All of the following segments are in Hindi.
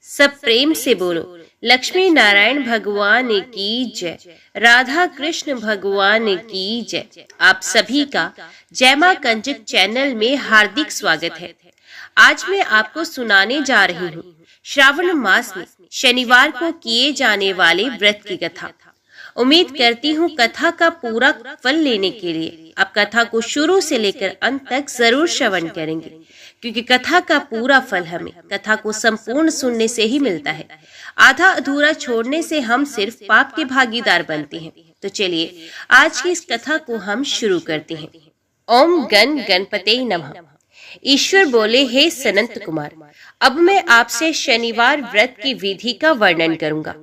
सब प्रेम से बोलो, लक्ष्मी नारायण भगवान की जय, राधा कृष्ण भगवान की जय। आप सभी का जय मां कंजक चैनल में हार्दिक स्वागत है। आज मैं आपको सुनाने जा रही हूँ श्रावण मास में शनिवार को किए जाने वाले व्रत की कथा। उम्मीद करती हूँ कथा का पूरा फल लेने के लिए आप कथा को शुरू से लेकर अंत तक जरूर श्रवण करेंगे, क्योंकि कथा का पूरा फल हमें कथा को संपूर्ण सुनने से ही मिलता है। आधा अधूरा छोड़ने से हम सिर्फ पाप के भागीदार बनते हैं। तो चलिए आज की इस कथा को हम शुरू करते हैं। ओम गण गणपते नमः। ईश्वर बोले, हे सनंत कुमार, अब मैं आपसे शनिवार व्रत की विधि का वर्णन करूंगा,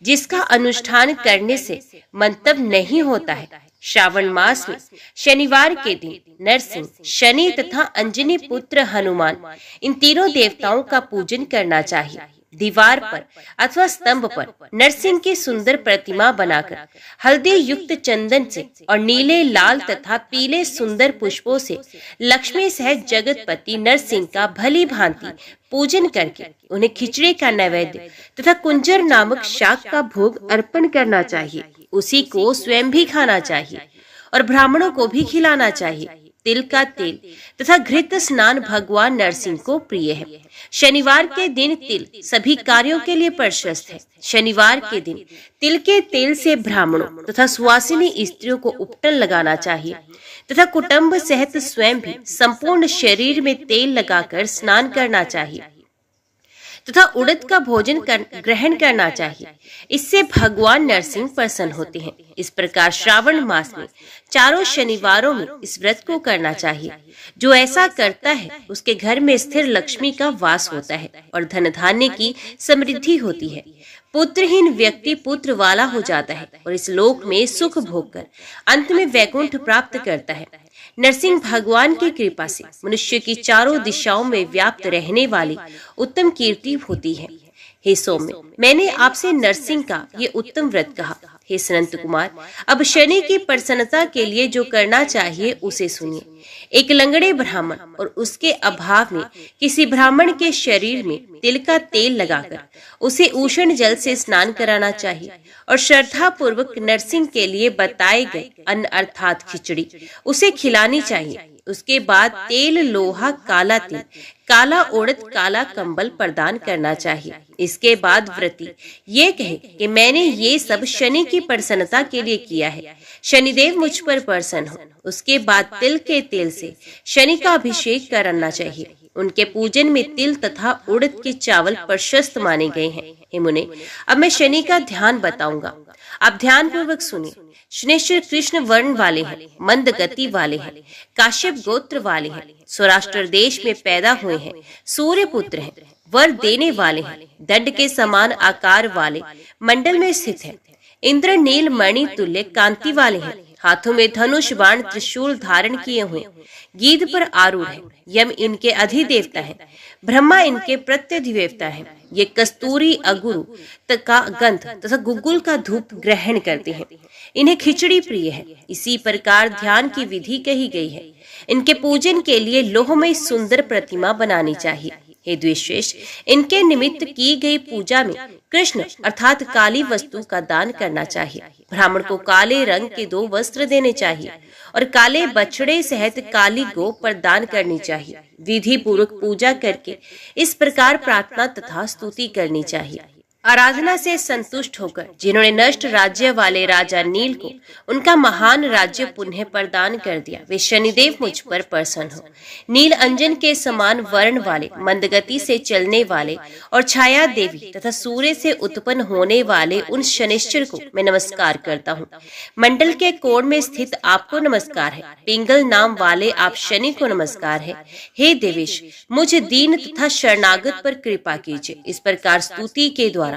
जिसका अनुष्ठान करने से मंतव्य नहीं होता है। श्रावण मास में शनिवार के दिन नरसिंह, शनि तथा अंजनी पुत्र हनुमान, इन तीनों देवताओं का पूजन करना चाहिए। दीवार पर अथवा स्तंभ पर नरसिंह की सुंदर प्रतिमा बनाकर हल्दी युक्त चंदन से और नीले, लाल तथा पीले सुंदर पुष्पों से लक्ष्मी सहित जगतपति नरसिंह का भली भांति पूजन करके उन्हें खिचड़ी का नैवेद्य तथा कुंजर नामक शाक का भोग अर्पण करना चाहिए। उसी को स्वयं भी खाना चाहिए और ब्राह्मणों को भी खिलाना चाहिए। तिल का तेल तथा घृत स्नान भगवान नरसिंह को प्रिय है। शनिवार के दिन तिल सभी कार्यों के लिए प्रशस्त है। शनिवार के दिन तिल के तेल से ब्राह्मणों तथा सुवासिनी स्त्रियों को उपटन लगाना चाहिए तथा कुटुंब सहित स्वयं भी संपूर्ण शरीर में तेल लगाकर स्नान करना चाहिए तथा उड़द का भोजन ग्रहण करना चाहिए। इससे भगवान नरसिंह प्रसन्न होते हैं। इस प्रकार श्रावण मास में चारों शनिवारों में इस व्रत को करना चाहिए। जो ऐसा करता है उसके घर में स्थिर लक्ष्मी का वास होता है और धन धान्य की समृद्धि होती है। पुत्रहीन व्यक्ति पुत्र वाला हो जाता है और इस लोक में सुख भोग कर अंत में वैकुंठ प्राप्त करता है। नरसिंह भगवान की कृपा से मनुष्य की चारों दिशाओं में व्याप्त रहने वाली उत्तम कीर्ति होती है। हे सौम्य, मैंने आपसे नरसिंह का ये उत्तम व्रत कहा। हे सनंत कुमार, अब शनि की प्रसन्नता के लिए जो करना चाहिए उसे सुनिए। एक लंगड़े ब्राह्मण और उसके अभाव में किसी ब्राह्मण के शरीर में तिल का तेल लगाकर उसे उष्ण जल से स्नान कराना चाहिए और श्रद्धा पूर्वक नरसिंह के लिए बताए गए अन्न अर्थात खिचड़ी उसे खिलानी चाहिए। उसके बाद तेल, लोहा, काला तिल, काला उड़द, काला कंबल प्रदान करना चाहिए। इसके बाद व्रती ये कहे कि मैंने ये सब शनि की प्रसन्नता के लिए किया है, शनिदेव मुझ पर प्रसन्न हो। उसके बाद तिल के तेल से शनि का अभिषेक करना चाहिए। उनके पूजन में तिल तथा उड़द के चावल प्रशस्त माने गए हैं। हे मुने, अब मैं शनि का ध्यान बताऊंगा, आप ध्यान पूर्वक सुनिए। शनेश्वर कृष्ण वर्ण वाले हैं, मंद गति वाले हैं, काश्यप गोत्र वाले हैं, सौराष्ट्र देश में पैदा हुए हैं, सूर्य पुत्र हैं, वर देने वाले हैं, दंड के समान आकार वाले मंडल में स्थित है, इंद्र नील मणि तुल्य कांति वाले हैं, हाथों में धनुष बाण त्रिशूल धारण किए हुए, गीध पर आरूढ़ है, यम इनके अधिदेवता है, ब्रह्मा इनके प्रत्यधिदेवता है। ये कस्तूरी, अगुरु का गंध तथा गुग्गुल का धूप ग्रहण करते हैं। इन्हें खिचड़ी प्रिय है। इसी प्रकार ध्यान की विधि कही गई है। इनके पूजन के लिए लोह में सुंदर प्रतिमा बनानी चाहिए। हे द्विश्रेष्ठ, इनके निमित्त की गई पूजा में कृष्ण अर्थात काली वस्तु का दान करना चाहिए। ब्राह्मण को काले रंग के 2 वस्त्र देने चाहिए और काले बछड़े सहित काली गो प्रदान करनी चाहिए। विधि पूर्वक पूजा करके इस प्रकार प्रार्थना तथा स्तुति करनी चाहिए। आराधना से संतुष्ट होकर जिन्होंने नष्ट राज्य वाले राजा नील को उनका महान राज्य पुनः प्रदान कर दिया, वे शनिदेव मुझ पर प्रसन्न हो। नील अंजन के समान वर्ण वाले, मंदगति से चलने वाले और छाया देवी तथा सूर्य से उत्पन्न होने वाले उन शनिश्चर को मैं नमस्कार करता हूँ। मंडल के कोण में स्थित आपको नमस्कार है। पिंगल नाम वाले आप शनि को नमस्कार है। हे देवेश, मुझ दीन तथा शरणागत पर कृपा कीजिए। इस प्रकार स्तुति के द्वारा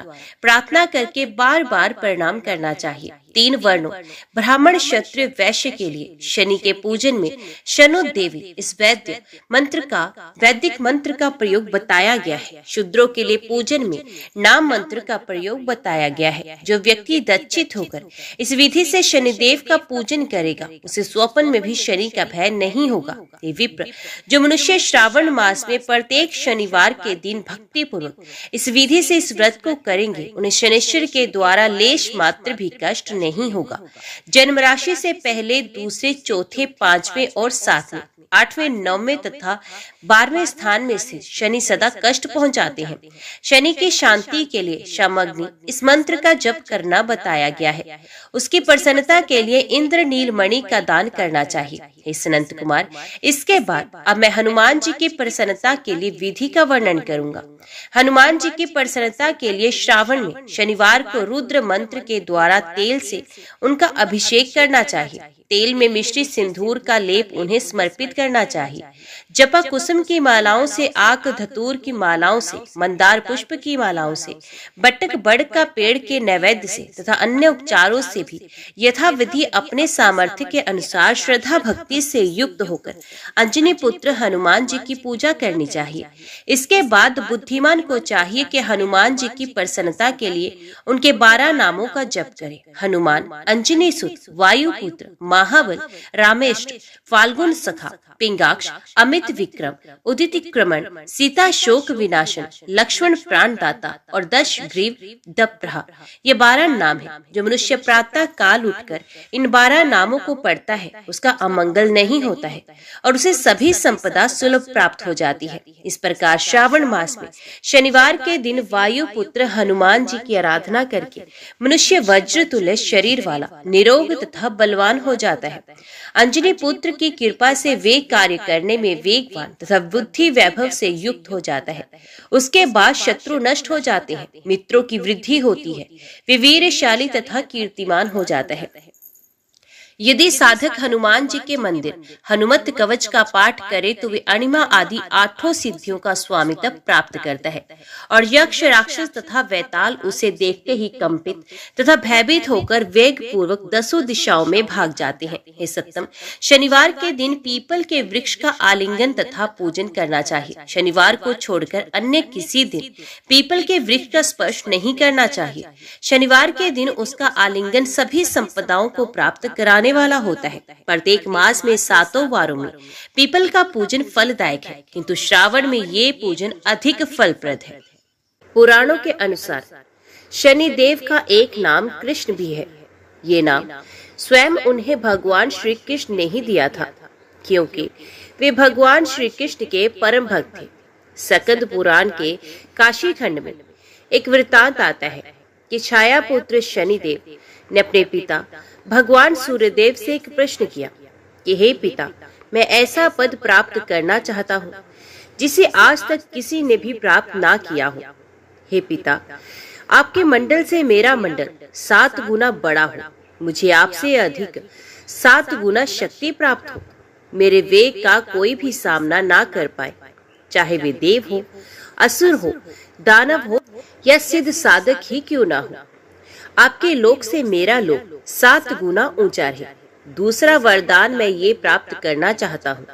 प्रार्थना करके बार बार प्रणाम करना चाहिए। 3 वर्णों ब्राह्मण, क्षत्रिय, वैश्य के लिए शनि के पूजन में शनोदेवी इस वैदिक मंत्र का प्रयोग बताया गया है। शूद्रों के लिए पूजन में नाम मंत्र का प्रयोग बताया गया है। जो व्यक्ति दक्षित होकर इस विधि से शनिदेव का पूजन करेगा उसे स्वप्न में भी शनि का भय नहीं होगा। ये विप्र, जो मनुष्य श्रावण मास में प्रत्येक शनिवार के दिन भक्ति पूर्वक इस विधि से इस व्रत को करेंगे, उन्हें शनिश्चर के द्वारा लेश मात्र भी कष्ट नहीं होगा। जन्म राशि से पहले, दूसरे, चौथे, 5वें और 7वें, 8वें, 9वें तथा 12वें स्थान में से शनि सदा कष्ट पहुंचाते हैं। शनि की शांति के लिए शामग्नि इस मंत्र का जप करना बताया गया है। उसकी प्रसन्नता के लिए इंद्र नील मणि का दान करना चाहिए। हे सनंत कुमार, इसके बाद अब मैं हनुमान जी की प्रसन्नता के लिए विधि का वर्णन करूंगा। हनुमान जी की प्रसन्नता के लिए श्रावण में शनिवार को रुद्र मंत्र के द्वारा तेल से उनका अभिषेक करना चाहिए। तेल में मिश्रित सिंदूर का लेप उन्हें समर्पित करना चाहिए। जपा कुसुम की मालाओं से, आक धतूर की मालाओं से, मंदार पुष्प की मालाओं से, बटक बड़ का पेड़ के नैवेद्य से तथा अन्य उपचारों से भी यथाविधि अपने सामर्थ्य के अनुसार श्रद्धा भक्ति से युक्त होकर अंजनी पुत्र हनुमान जी की पूजा करनी चाहिए। इसके बाद बुद्धिमान को चाहिए कि हनुमान जी की प्रसन्नता के लिए उनके 12 नामों का जप करे। हनुमान, अंजनी सुत, वायुपुत्र, महाबल, रामेष्ट, फाल्गुन सखा, पिंगाक्ष, अमित विक्रम, उदित क्रमण, सीता शोक विनाशन, लक्ष्मण प्राण दाता और दश ग्रीव दप्रहा, ये 12 नाम है। जो मनुष्य प्रातः काल उठकर इन 12 नामों को पढ़ता है उसका अमंगल नहीं होता है और उसे सभी संपदा सुलभ प्राप्त हो जाती है। इस प्रकार श्रावण मास में शनिवार के दिन वायुपुत्र हनुमान जी की आराधना करके मनुष्य वज्र तुल्य शरीर वाला, निरोग तथा बलवान हो जाता है। अंजनी पुत्र की कृपा से वे कार्य करने में वेगवान तथा बुद्धि वैभव से युक्त हो जाता है। उसके बाद शत्रु नष्ट हो जाते हैं, मित्रों की वृद्धि होती है, वे वीरशाली तथा कीर्तिमान हो जाता है। यदि साधक हनुमान जी के मंदिर हनुमत कवच का पाठ करे तो वे अणिमा आदि 8 सिद्धियों का स्वामित्व प्राप्त करता है और यक्ष, राक्षस तथा वैताल उसे देखते ही कंपित तथा भयभीत होकर वेग पूर्वक 10 दिशाओं में भाग जाते हैं। हे सत्तम, शनिवार के दिन पीपल के वृक्ष का आलिंगन तथा पूजन करना चाहिए। शनिवार को छोड़कर अन्य किसी दिन पीपल के वृक्ष का स्पर्श नहीं करना चाहिए। शनिवार के दिन उसका आलिंगन सभी संपदाओं को प्राप्त कराने वाला होता है। प्रत्येक मास में 7 वारों में पीपल का पूजन फलदायक है, किंतु श्रावण में ये पूजन अधिक फलप्रद है। पुराणों के अनुसार शनि देव का एक नाम कृष्ण भी है। ये नाम स्वयं उन्हें भगवान श्री कृष्ण ने ही दिया था, क्योंकि वे भगवान श्री कृष्ण के परम भक्त थे। सकंद पुराण के काशी खंड में एक वृतांत आता है कि छाया पुत्र शनिदेव ने अपने पिता भगवान सूर्यदेव से एक प्रश्न किया कि हे पिता, मैं ऐसा पद प्राप्त करना चाहता हूँ जिसे आज तक किसी ने भी प्राप्त ना किया हो। हे पिता, आपके मंडल से मेरा मंडल 7 गुना बड़ा हो, मुझे आपसे अधिक 7 गुना शक्ति प्राप्त हो, मेरे वेग का कोई भी सामना ना कर पाए, चाहे वे देव हो, असुर हो, दानव हो या सिद्ध साधक ही क्यों ना हो। आपके लोक से मेरा लोक 7 गुना ऊंचा है। दूसरा वरदान मैं ये प्राप्त करना चाहता हूँ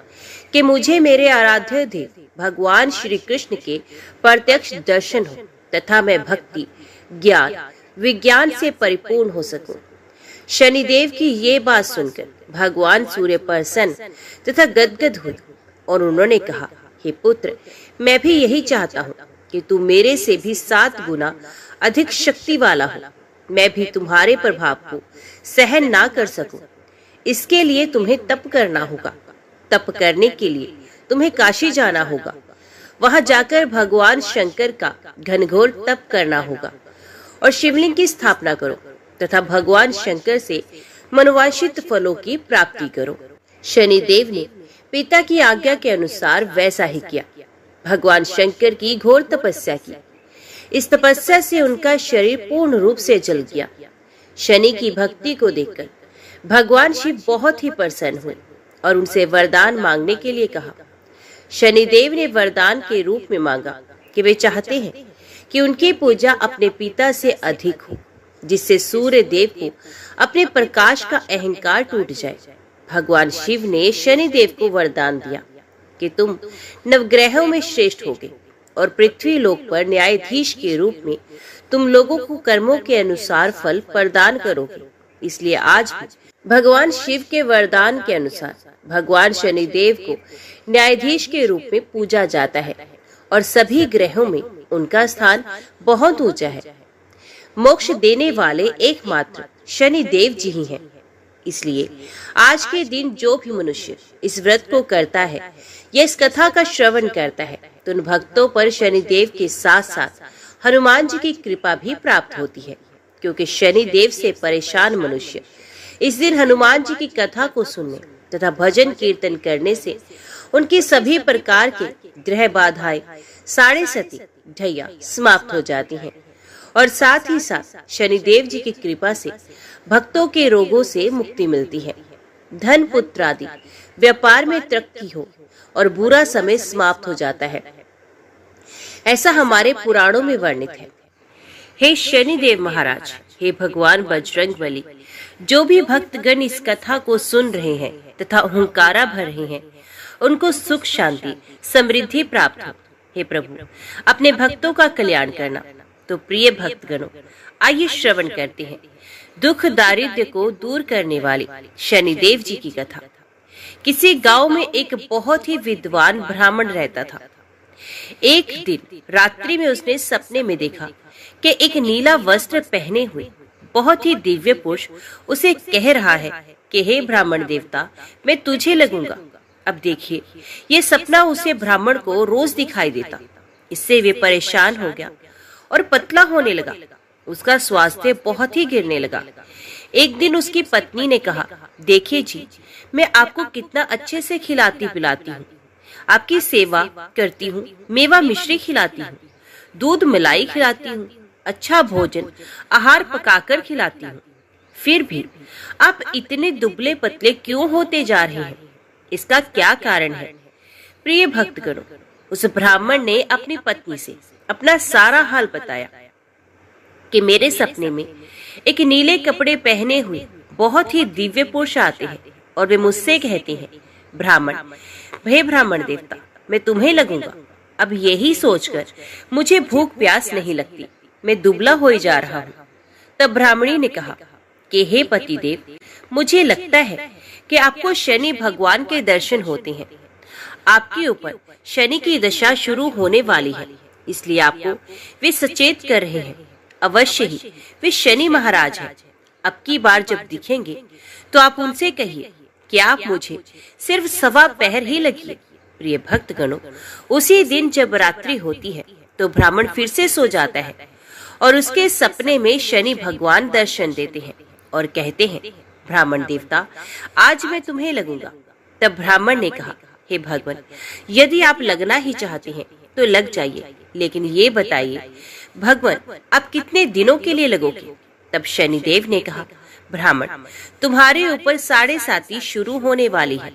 कि मुझे मेरे आराध्य देव भगवान श्री कृष्ण के प्रत्यक्ष दर्शन हो तथा मैं भक्ति, ज्ञान, विज्ञान से परिपूर्ण हो सकूं। शनिदेव की ये बात सुनकर भगवान सूर्य प्रसन्न तथा गदगद हुए और उन्होंने कहा, हे पुत्र, मैं भी यही चाहता हूँ कि तू मेरे से भी 7 गुना अधिक शक्ति वाला हो। मैं भी तुम्हारे प्रभाव को सहन ना कर सकूं। इसके लिए तुम्हें तप करना होगा। तप करने के लिए तुम्हें काशी जाना होगा। वहां जाकर भगवान शंकर का घनघोर तप करना होगा और शिवलिंग की स्थापना करो तथा भगवान शंकर से मनोवांछित फलों की प्राप्ति करो। शनिदेव ने पिता की आज्ञा के अनुसार वैसा ही किया। भगवान शंकर की घोर तपस्या की। इस तपस्या से उनका शरीर पूर्ण रूप से जल गया। शनि की भक्ति को देखकर भगवान शिव बहुत ही प्रसन्न हुए और उनसे वरदान मांगने के लिए कहा। शनिदेव ने वरदान के रूप में मांगा कि वे चाहते हैं कि उनकी पूजा अपने पिता से अधिक हो। जिससे सूर्य देव को अपने प्रकाश का अहंकार टूट जाए। भगवान शिव ने शनि देव को वरदान दिया कि तुम नवग्रहों में श्रेष्ठ होगे और पृथ्वी लोक पर न्यायाधीश के रूप में तुम लोगों को कर्मों के अनुसार फल प्रदान करोगे। इसलिए आज भी भगवान शिव के वरदान के अनुसार भगवान शनि देव को न्यायाधीश के रूप में पूजा जाता है और सभी ग्रहों में उनका स्थान बहुत ऊंचा है। मोक्ष देने वाले एकमात्र शनि देव जी ही हैं। इसलिए आज के दिन जो भी मनुष्य इस व्रत को करता है या इस कथा का श्रवण करता है तो उन भक्तों पर शनि देव के साथ साथ हनुमान जी की कृपा भी प्राप्त होती है, क्योंकि शनि देव से परेशान मनुष्य इस दिन हनुमान जी की कथा को सुनने तथा भजन कीर्तन करने से उनकी सभी प्रकार के ग्रह बाधाएं साढ़े सती ढैया समाप्त हो जाती हैं और साथ ही साथ शनि देव जी की कृपा से भक्तों के रोगों से मुक्ति मिलती है। धन पुत्र आदि व्यापार में तरक्की हो और बुरा समय समाप्त हो जाता है, ऐसा हमारे पुराणों में वर्णित है। हे शनि देव महाराज, हे भगवान बजरंगबली, जो भी भक्तगण इस कथा को सुन रहे हैं तथा हुंकारा भर रहे हैं उनको सुख शांति समृद्धि प्राप्त हो। हे प्रभु, अपने भक्तों का कल्याण करना। तो प्रिय भक्तगणों, आइए श्रवण करते हैं दुख दारिद्र्य को दूर करने वाले शनि देव जी की कथा। किसी गांव में एक बहुत ही विद्वान ब्राह्मण रहता था। एक दिन रात्रि में उसने सपने में देखा कि एक नीला वस्त्र पहने हुए बहुत ही दिव्य पुरुष उसे कह रहा है कि हे ब्राह्मण देवता, मैं तुझे लगूंगा। अब देखिए, ये सपना उसे ब्राह्मण को रोज दिखाई देता। इससे वे परेशान हो गया और पतला होने लगा। उसका स्वास्थ्य बहुत ही गिरने लगा। एक दिन उसकी पत्नी ने कहा, देखिए जी, मैं आपको कितना अच्छे से खिलाती पिलाती हूँ, आपकी सेवा करती हूँ, मेवा मिश्री खिलाती हूँ, दूध मलाई खिलाती हूँ, अच्छा भोजन आहार पकाकर खिलाती हूँ, फिर भी आप इतने दुबले पतले क्यों होते जा रहे हैं? इसका क्या कारण है? प्रिय भक्तगणों, उस ब्राह्मण ने अपनी पत्नी से अपना सारा हाल बताया कि मेरे सपने में एक नीले कपड़े पहने हुए बहुत ही दिव्य पुरुष आते हैं और वे मुझसे कहते हैं, ब्राह्मण, हे ब्राह्मण देवता, मैं तुम्हें लगूंगा। अब यही सोचकर मुझे भूख प्यास नहीं लगती, मैं दुबला हो जा रहा हूँ। तब ब्राह्मणी ने कहा कि हे पतिदेव, मुझे लगता है कि आपको शनि भगवान के दर्शन होते हैं। आपके ऊपर शनि की दशा शुरू होने वाली है, इसलिए आपको वे सचेत कर रहे हैं। अवश्य ही वे शनि महाराज हैं। अब की बार जब दिखेंगे तो आप उनसे कहिए कि आप मुझे सिर्फ 1.25 पहर ही लगिए। प्रिय भक्तगणों, उसी दिन जब रात्रि होती है तो ब्राह्मण फिर से सो जाता है और उसके सपने में शनि भगवान दर्शन देते हैं और कहते हैं, ब्राह्मण देवता, आज मैं तुम्हें लगूंगा। तब ब्राह्मण ने कहा, हे भगवान, यदि आप लगना ही चाहते हैं तो लग जाइए, लेकिन ये बताइए भगवान, आप कितने दिनों के लिए लगोगे? तब शनिदेव ने कहा, ब्राह्मण, तुम्हारे ऊपर 7.5 शुरू होने वाली है,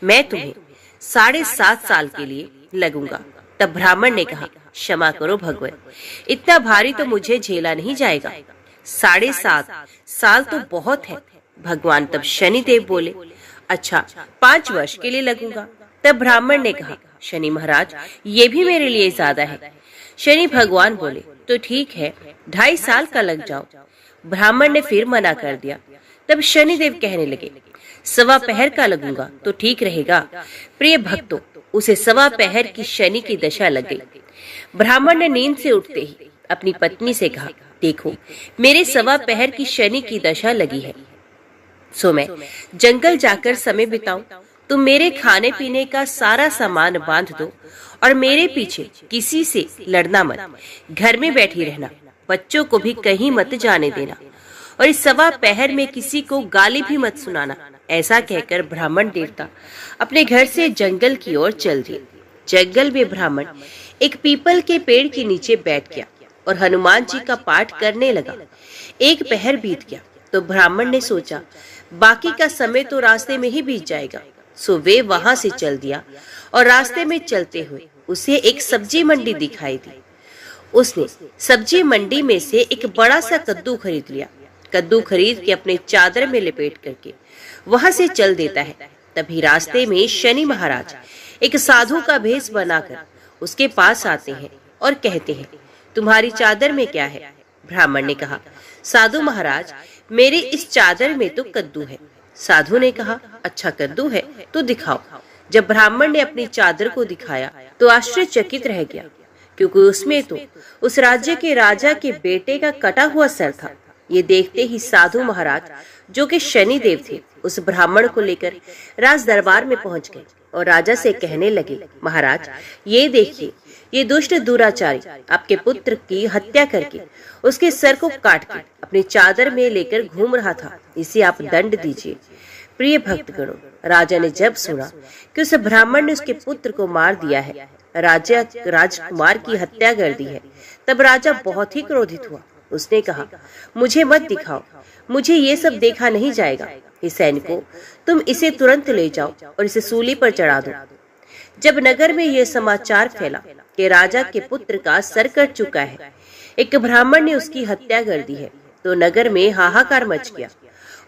मैं तुम्हें 7.5 साल के लिए लगूंगा। तब ब्राह्मण ने कहा, क्षमा करो भगवान, इतना भारी तो मुझे झेला नहीं जाएगा, 7.5 साल तो बहुत है। भगवान तब शनिदेव बोले, अच्छा 5 वर्ष के लिए लगूंगा। तब ब्राह्मण ने कहा, शनि महाराज, ये भी मेरे लिए ज्यादा है। शनि भगवान बोले, तो ठीक है, 2.5 साल का लग जाओ। ब्राह्मण ने फिर मना कर दिया। तब शनिदेव कहने लगे, 1.25 पहर का लगूंगा तो ठीक रहेगा। प्रिय भक्तों, उसे 1.25 पहर की शनि की दशा लग गई। ब्राह्मण ने नींद से उठते ही अपनी पत्नी से कहा, देखो, मेरे 1.25 पहर की शनि की दशा लगी है, सो मैं जंगल जाकर समय बिताऊं। तुम मेरे खाने पीने का सारा सामान बांध दो और मेरे पीछे किसी से लड़ना मत, घर में बैठी रहना, बच्चों को भी कहीं मत जाने देना और इस 1.25 पहर में किसी को गाली भी मत सुनाना। ऐसा कहकर ब्राह्मण देवता अपने घर से जंगल की ओर चल दिए। जंगल में ब्राह्मण एक पीपल के पेड़ के नीचे बैठ गया और हनुमान जी का पाठ करने लगा। 1 पहर बीत गया तो ब्राह्मण ने सोचा, बाकी का समय तो रास्ते में ही बीत जाएगा। सो वे वहां से चल दिया और रास्ते में चलते हुए उसे एक सब्जी मंडी दिखाई दी। उसने सब्जी मंडी में से एक बड़ा सा कद्दू खरीद लिया। कद्दू खरीद के अपने चादर में लिपेट करके वहां से चल देता है। तभी रास्ते में शनि महाराज एक साधु का भेष बनाकर उसके पास आते हैं और कहते हैं, तुम्हारी चादर में क्या है? ब्राह्मण ने कहा, साधु महाराज, मेरे इस चादर में तो कद्दू है। साधु ने कहा, अच्छा कद्दू है तो दिखाओ। जब ब्राह्मण ने अपनी चादर को दिखाया तो आश्चर्यचकित रह गया, क्योंकि उसमें तो उस राज्य के राजा के बेटे का कटा हुआ सर था। ये देखते ही साधु महाराज, जो कि शनि देव थे, उस ब्राह्मण को लेकर राज दरबार में पहुंच गए और राजा से कहने लगे, महाराज, ये देखिए, ये दुष्ट दुराचारी आपके पुत्र की हत्या करके उसके सर को काट के अपनी चादर में लेकर घूम रहा था। इसे आप दंड दीजिए। प्रिय भक्तगणों, राजा ने जब सुना कि उस ब्राह्मण ने उसके पुत्र को मार दिया है, राजकुमार की हत्या कर दी है, तब राजा बहुत ही क्रोधित हुआ। उसने कहा, मुझे मत दिखाओ, मुझे ये सब देखा नहीं जाएगा। हे सैनिकों, तुम इसे तुरंत ले जाओ और इसे सूली पर चढ़ा दो। जब नगर में यह समाचार फैला कि राजा के पुत्र का सर कट चुका है, एक ब्राह्मण ने उसकी हत्या कर दी है, तो नगर में हाहाकार मच गया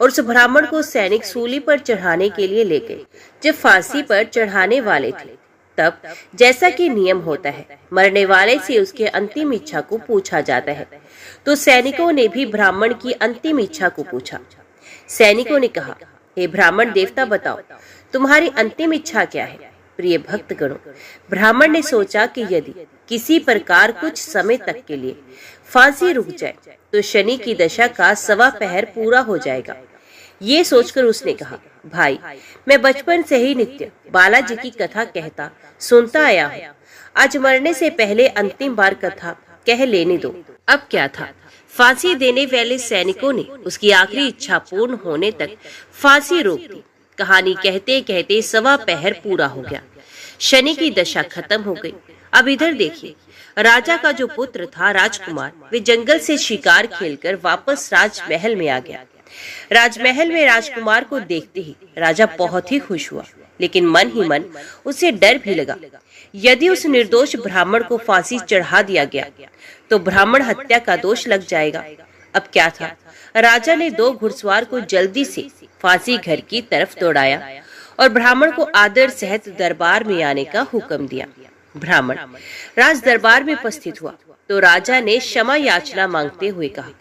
और उस ब्राह्मण को सैनिक सूली पर चढ़ाने के लिए ले गए। जब फांसी पर चढ़ाने वाले थे, तब जैसा कि नियम होता है, मरने वाले से उसके अंतिम इच्छा को पूछा जाता है, तो सैनिकों ने भी ब्राह्मण की अंतिम इच्छा को पूछा। सैनिकों ने कहा, हे ब्राह्मण देवता, बताओ तुम्हारी अंतिम इच्छा क्या है? प्रिय भक्तगणों, ब्राह्मण ने सोचा कि यदि किसी प्रकार कुछ समय तक के लिए फांसी रुक जाए तो शनि की दशा का 1.25 पहर पूरा हो जाएगा। ये सोचकर उसने कहा, भाई, मैं बचपन से ही नित्य बालाजी की कथा कहता सुनता आया हूँ। आज मरने से पहले अंतिम बार कथा कह लेने दो। अब क्या था, फांसी देने वाले सैनिकों ने उसकी आखिरी इच्छा पूर्ण होने तक फांसी रोक दी। कहानी कहते कहते 1.25 पहर पूरा हो गया। शनि की दशा खत्म हो गई। अब इधर देखिए, राजा का जो पुत्र था राजकुमार, वे जंगल से शिकार खेलकर वापस राजमहल में आ गया। राजमहल में राजकुमार को देखते ही राजा बहुत ही खुश हुआ, लेकिन मन ही मन उसे डर भी लगा। यदि उस निर्दोष ब्राह्मण को फांसी चढ़ा दिया गया तो ब्राह्मण हत्या का दोष लग जाएगा। अब क्या था, राजा ने 2 घुड़सवार को जल्दी से फांसी घर की तरफ दौड़ाया और ब्राह्मण को आदर सहित दरबार में आने का हुक्म दिया। ब्राह्मण राज दरबार में उपस्थित हुआ तो राजा ने क्षमा याचना मांगते हुए कहा,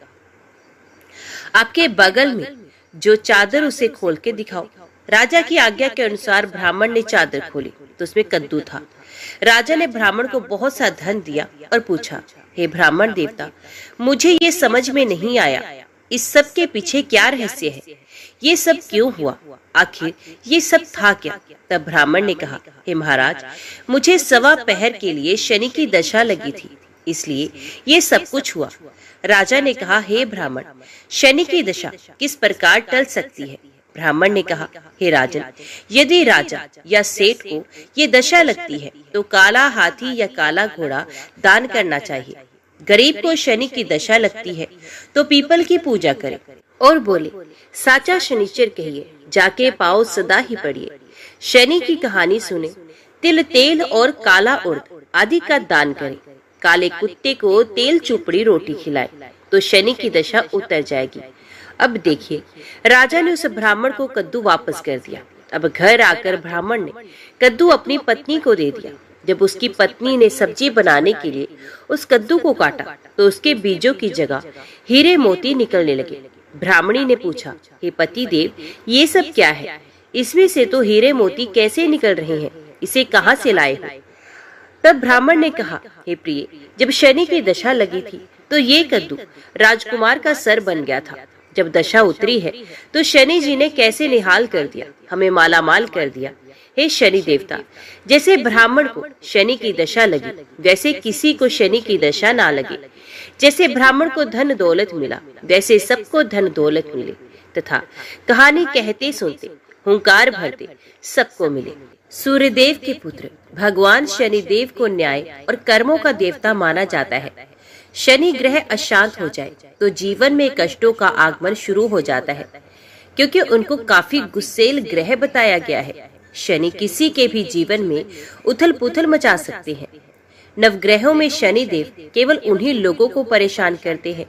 आपके बगल में जो चादर उसे खोल के दिखाओ। राजा की आज्ञा के अनुसार ब्राह्मण ने चादर खोली तो उसमें कद्दू था। राजा ने ब्राह्मण को बहुत सा धन दिया और पूछा, हे ब्राह्मण देवता, मुझे ये समझ में नहीं आया, इस सब के पीछे क्या रहस्य है? ये सब क्यों हुआ? आखिर ये सब था क्या? तब ब्राह्मण ने कहा, हे महाराज, मुझे 1.25 पहर के लिए शनि की दशा लगी थी, इसलिए ये सब कुछ हुआ। राजा ने कहा, हे ब्राह्मण, शनि की दशा किस प्रकार टल सकती है? ब्राह्मण ने कहा, हे राजन, यदि राजा या सेठ को ये दशा लगती है तो काला हाथी या काला घोड़ा दान करना चाहिए। गरीब को शनि की दशा लगती है तो पीपल की पूजा करे और बोले, साचा शनिचर कहिए, जाके पाओ सदा ही पढ़िए। शनि की कहानी सुने, तिल तेल और काला उर्द आदि का दान करे। काले कुत्ते को तेल चुपड़ी रोटी खिलाए तो शनि की दशा उतर जाएगी। अब देखिए, राजा ने उस ब्राह्मण को कद्दू वापस कर दिया। अब घर आकर ब्राह्मण ने कद्दू अपनी पत्नी को दे दिया। जब उसकी पत्नी ने सब्जी बनाने के लिए उस कद्दू को काटा तो उसके बीजों की जगह हीरे मोती निकलने लगे। ब्राह्मणी ने पूछा, हे पति देव, ये सब क्या है? इसमें से तो हीरे मोती कैसे निकल रहे हैं? इसे कहाँ से लाए हो? तब ब्राह्मण ने कहा, हे प्रिय, जब शनि की दशा लगी थी तो ये कद्दू राजकुमार का सर बन गया था। जब दशा उतरी है तो शनि जी ने कैसे निहाल कर दिया, हमें मालामाल कर दिया। हे शनि देवता, जैसे ब्राह्मण को शनि की दशा लगी, वैसे किसी को शनि की दशा ना लगे। जैसे ब्राह्मण को धन दौलत मिला, वैसे सबको धन दौलत मिले, तथा कहानी कहते सुनते हुंकार भरते सबको मिले। सूर्यदेव के पुत्र भगवान शनिदेव को न्याय और कर्मों का देवता माना जाता है। शनि ग्रह अशांत हो जाए तो जीवन में कष्टों का आगमन शुरू हो जाता है, क्योंकि उनको काफी गुस्सेल ग्रह बताया गया है। शनि किसी के भी जीवन में उथल पुथल मचा सकते हैं। नवग्रहों में शनिदेव केवल उन्हीं लोगों को परेशान करते हैं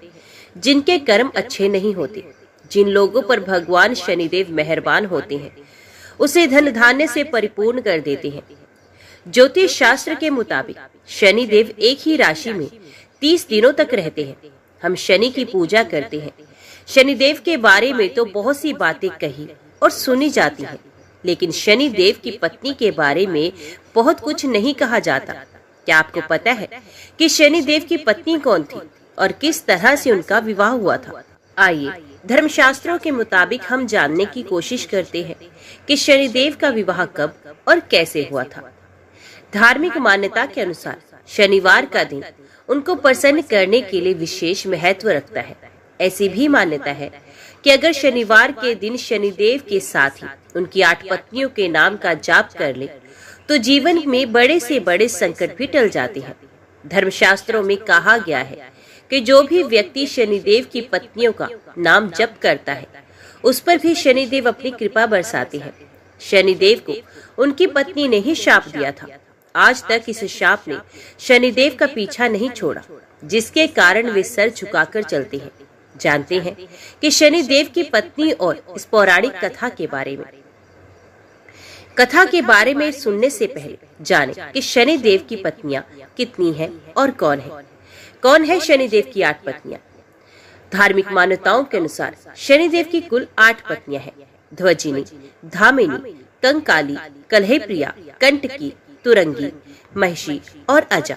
जिनके कर्म अच्छे नहीं होते। जिन लोगों पर भगवान शनिदेव मेहरबान होते हैं उसे धन धान्य से परिपूर्ण कर देते हैं। ज्योतिष शास्त्र के मुताबिक शनिदेव एक ही राशि में 30 दिनों तक रहते हैं। हम शनि की पूजा करते हैं। शनिदेव के बारे में तो बहुत सी बातें कही और सुनी जाती हैं, लेकिन शनिदेव की पत्नी के बारे में बहुत कुछ नहीं कहा जाता। क्या आपको पता है कि शनिदेव की पत्नी कौन थी और किस तरह से उनका विवाह हुआ था? आइए धर्मशास्त्रों के मुताबिक हम जानने की कोशिश करते हैं कि शनिदेव का विवाह कब और कैसे हुआ था। धार्मिक मान्यता के अनुसार शनिवार का दिन उनको प्रसन्न करने के लिए विशेष महत्व रखता है। ऐसी भी मान्यता है कि अगर शनिवार के दिन शनिदेव के साथ ही उनकी 8 पत्नियों के नाम का जाप कर ले तो जीवन में बड़े से बड़े संकट भी टल जाते हैं। धर्मशास्त्रों में कहा गया है कि जो भी व्यक्ति शनिदेव की पत्नियों का नाम जप करता है उस पर भी शनिदेव अपनी कृपा बरसाते हैं। शनिदेव को उनकी पत्नी ने ही शाप दिया था। आज तक इस शाप ने शनिदेव का पीछा नहीं छोड़ा, जिसके कारण वे सर झुकाकर चलते हैं। जानते हैं कि शनिदेव की पत्नी और इस पौराणिक कथा के बारे में सुनने से पहले जाने कि शनिदेव की पत्नियां कितनी हैं और कौन है शनिदेव की 8 पत्नियां। धार्मिक मान्यताओं के अनुसार शनिदेव की कुल 8 पत्नियां हैं। ध्वजिनी, धामिनी, कंकाली, कलहप्रिया, कंटकी, तुरंगी, महिषी और अजा।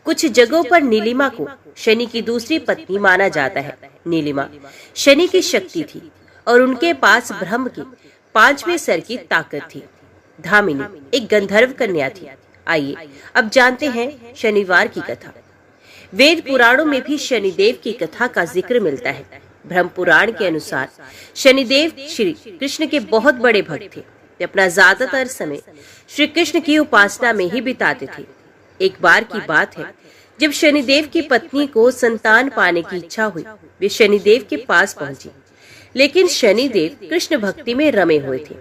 कुछ जगहों पर नीलिमा को शनि की दूसरी पत्नी माना जाता है। नीलिमा शनि की शक्ति थी और उनके पास ब्रह्म की 5वें सर की ताकत थी। धामिनी एक गंधर्व कन्या थी। आइए अब जानते हैं शनिवार की कथा। वेद पुराणों में भी शनिदेव की कथा का जिक्र मिलता है। ब्रह्म पुराण के अनुसार शनिदेव श्री कृष्ण के बहुत बड़े भक्त थे। वे अपना ज्यादातर समय श्री कृष्ण की उपासना में ही बिताते थे। एक बार की बात है जब शनिदेव की पत्नी को संतान पाने की इच्छा हुई। वे शनिदेव के पास पहुंची, लेकिन शनिदेव कृष्ण भक्ति में रमे हुए थे।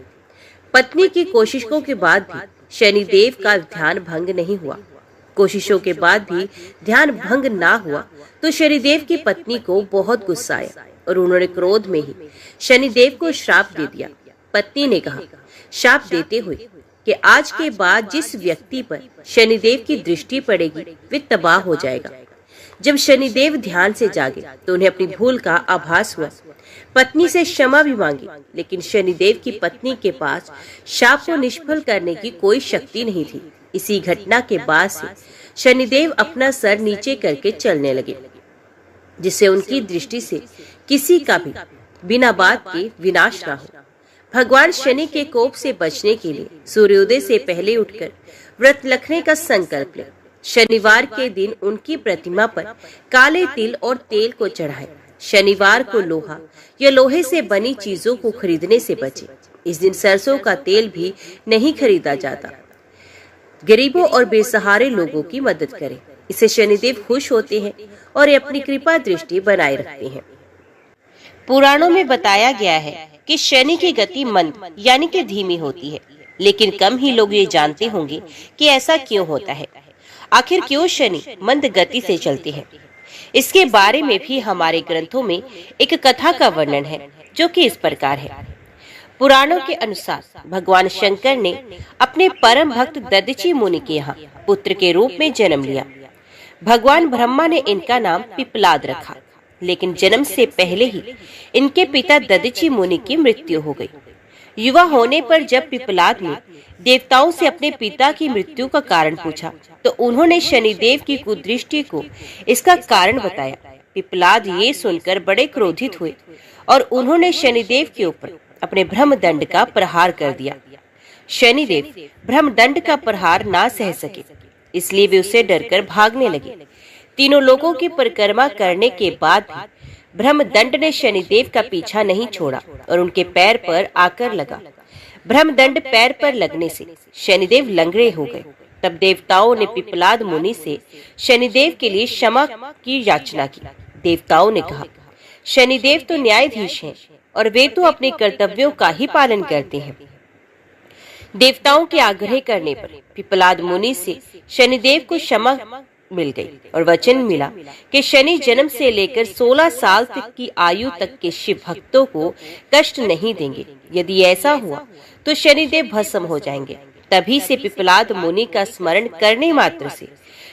पत्नी की कोशिशों के बाद भी शनिदेव का ध्यान भंग नहीं हुआ। कोशिशों के बाद भी ध्यान भंग ना हुआ तो शनिदेव की पत्नी को बहुत गुस्सा आया और उन्होंने क्रोध में ही शनिदेव को श्राप दे दिया। पत्नी ने कहा श्राप देते हुए कि आज के बाद जिस व्यक्ति पर शनिदेव की दृष्टि पड़ेगी वे तबाह हो जाएगा। जब शनिदेव ध्यान से जागे तो उन्हें अपनी भूल का आभास हुआ। पत्नी से क्षमा भी मांगी, लेकिन शनिदेव की पत्नी के पास शाप को निष्फल करने की कोई शक्ति नहीं थी। इसी घटना के बाद से शनिदेव अपना सर नीचे करके चलने लगे, जिससे उनकी दृष्टि से किसी का भी बिना बात के विनाश न हो। भगवान शनि के कोप से बचने के लिए सूर्योदय से पहले उठकर व्रत रखने का संकल्प लें। शनिवार के दिन उनकी प्रतिमा पर काले तिल और तेल को चढ़ाएं। शनिवार को लोहा या लोहे से बनी चीजों को खरीदने से बचें। इस दिन सरसों का तेल भी नहीं खरीदा जाता। गरीबों और बेसहारे लोगों की मदद करें। इससे शनिदेव खुश होते हैं और अपनी कृपा दृष्टि बनाए रखते हैं। पुराणों में बताया गया है कि शनि की गति मंद यानी कि धीमी होती है, लेकिन कम ही लोग ये जानते होंगे कि ऐसा क्यों होता है। आखिर क्यों शनि मंद गति से चलते हैं? इसके बारे में भी हमारे ग्रंथों में एक कथा का वर्णन है, जो कि इस प्रकार है। पुराणों के अनुसार भगवान शंकर ने अपने परम भक्त दधीचि मुनि के यहाँ पुत्र के रूप में जन्म लिया। भगवान ब्रह्मा ने इनका नाम पिप्पलाद रखा, लेकिन जन्म से पहले ही इनके पिता दधीचि मुनि की मृत्यु हो गई। युवा होने पर जब पिप्पलाद ने देवताओं से अपने पिता की मृत्यु का कारण पूछा तो उन्होंने शनिदेव की कुदृष्टि को इसका कारण बताया। पिप्पलाद ये सुनकर बड़े क्रोधित हुए और उन्होंने शनिदेव के ऊपर अपने ब्रह्मदंड का प्रहार कर दिया। शनिदेव ब्रह्मदंड का प्रहार ना सह सके, इसलिए वे उससे डरकर भागने लगे। तीनों लोगों की परिक्रमा करने के बाद भी ब्रह्मदंड ने शनिदेव का पीछा नहीं छोड़ा और उनके पैर पर आकर लगा। ब्रह्मदंड पैर पर लगने से शनिदेव लंगड़े हो गए। तब देवताओं ने पिप्पलाद मुनि से शनिदेव के लिए क्षमा की याचना की। देवताओं ने कहा, शनिदेव तो न्यायाधीश हैं और वे तो अपने कर्तव्यों का ही पालन करते हैं। देवताओं के आग्रह करने पर पिप्पलाद मुनि से शनिदेव को क्षमा मिल गई और वचन मिला कि शनि जन्म से लेकर 16 साल तक की आयु तक के शिव भक्तों को कष्ट नहीं देंगे। यदि ऐसा हुआ तो शनिदेव भस्म हो जाएंगे। तभी से पिप्पलाद मुनि का स्मरण करने मात्र से